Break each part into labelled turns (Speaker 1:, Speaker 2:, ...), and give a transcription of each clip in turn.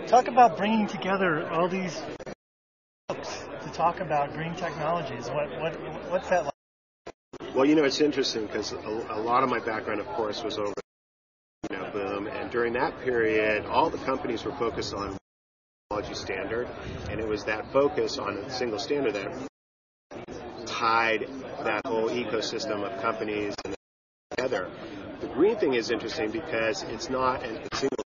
Speaker 1: Talk about bringing together all these folks to talk about green technologies. What's that like?
Speaker 2: Well, it's interesting because a lot of my background, of course, was over boom, and during that period, all the companies were focused on technology standard, and it was that focus on a single standard that tied that whole ecosystem of companies together. The green thing is interesting because it's not a single,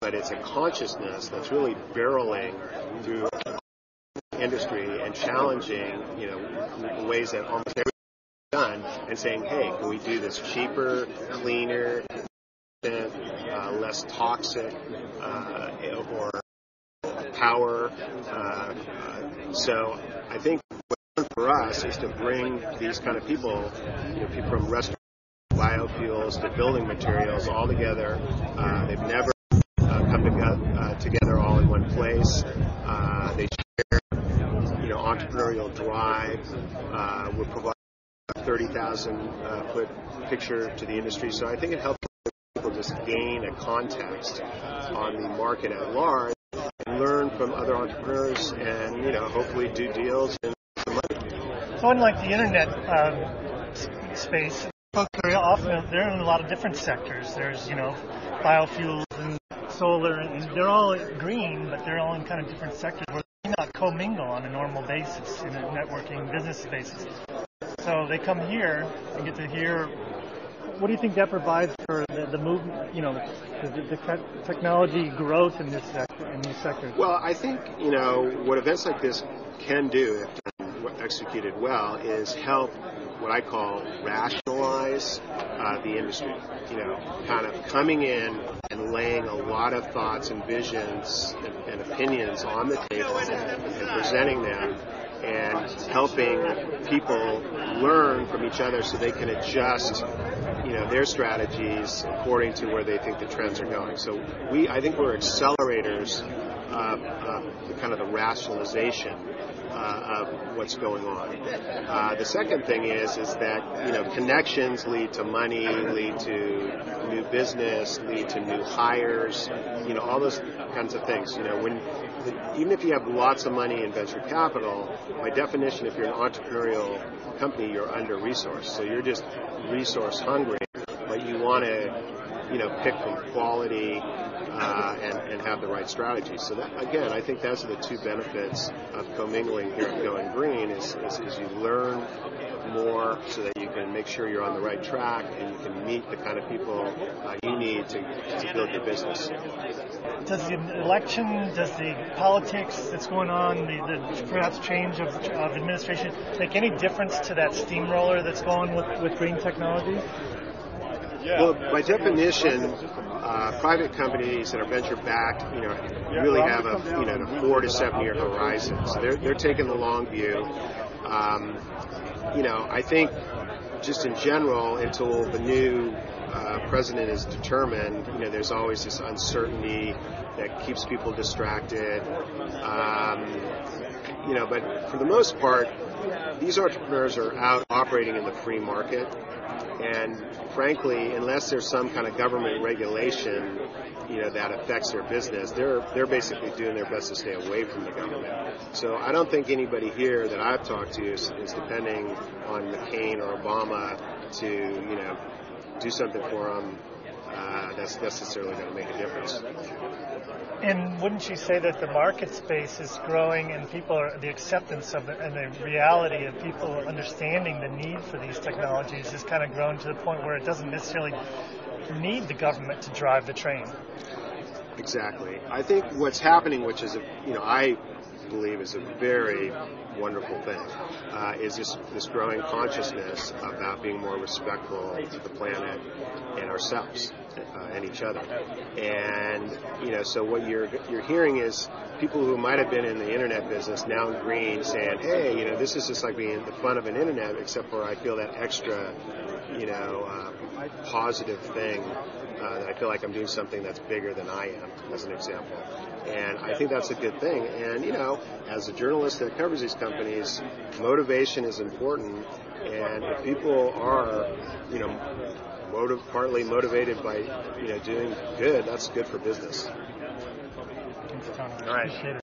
Speaker 2: but it's a consciousness that's really barreling through the industry and challenging, the ways that almost everything is done, and saying, hey, can we do this cheaper, cleaner, less toxic, or power? So I think what's for us is to bring these kind of people, people from restaurants, biofuels to building materials all together. They've never come together all in one place. They share, entrepreneurial drive. We're providing a 30,000 foot picture to the industry. So I think it helps people just gain a context on the market at large and learn from other entrepreneurs and, hopefully do deals and some money.
Speaker 1: So unlike the internet space, folks are often, they're in a lot of different sectors. There's, biofuels and solar, and they're all green, but they're all in kind of different sectors where they not commingle on a normal basis, in a networking business basis. So they come here and get to hear. What do you think that provides for the movement, the technology growth in these sectors?
Speaker 2: Well, I think, what events like this can do, if executed well, is help what I call rationalize the industry. Kind of coming in and laying a lot of thoughts and visions and opinions on the table and presenting them and helping people learn from each other so they can adjust their strategies according to where they think the trends are going. So I think we're accelerators of kind of the rationalization of what's going on. The second thing is that connections lead to money, lead to new business, lead to new hires, all those kinds of things. Even if you have lots of money in venture capital, by definition, if you're an entrepreneurial company, you're under-resourced. So you're just resource hungry, but you want to, pick from quality and have the right strategy. So that, again, I think those are the two benefits of commingling here at Going Green is you learn more so that you can make sure you're on the right track and you can meet the kind of people you need to build your business.
Speaker 1: Does the election, does the politics that's going on, the perhaps change of administration, make any difference to that steamroller that's going with green technology?
Speaker 2: Well, by definition, private companies that are venture-backed, really have a 4 to 7 year horizon. So they're taking the long view. I think just in general, until the new president is determined, there's always this uncertainty that keeps people distracted. But for the most part, these entrepreneurs are out operating in the free market. And frankly, unless there's some kind of government regulation, that affects their business, they're basically doing their best to stay away from the government. So I don't think anybody here that I've talked to is depending on McCain or Obama to, do something for them that's necessarily going to make a difference.
Speaker 1: And wouldn't you say that the market space is growing and the acceptance of it and the reality of people understanding the need for these technologies has kind of grown to the point where it doesn't necessarily need the government to drive the train?
Speaker 2: Exactly. I think what's happening, which is, I believe is a very wonderful thing, is this growing consciousness about being more respectful to the planet and ourselves and each other. And so what you're hearing is people who might have been in the internet business now in green saying, hey, this is just like being the fun of an internet, except for I feel that extra positive thing that I feel like I'm doing something that's bigger than I am, as an example. And I think that's a good thing. And, as a journalist that covers these companies, motivation is important. And if people are, partly motivated by, doing good, that's good for business.
Speaker 3: All right.
Speaker 1: Appreciate it.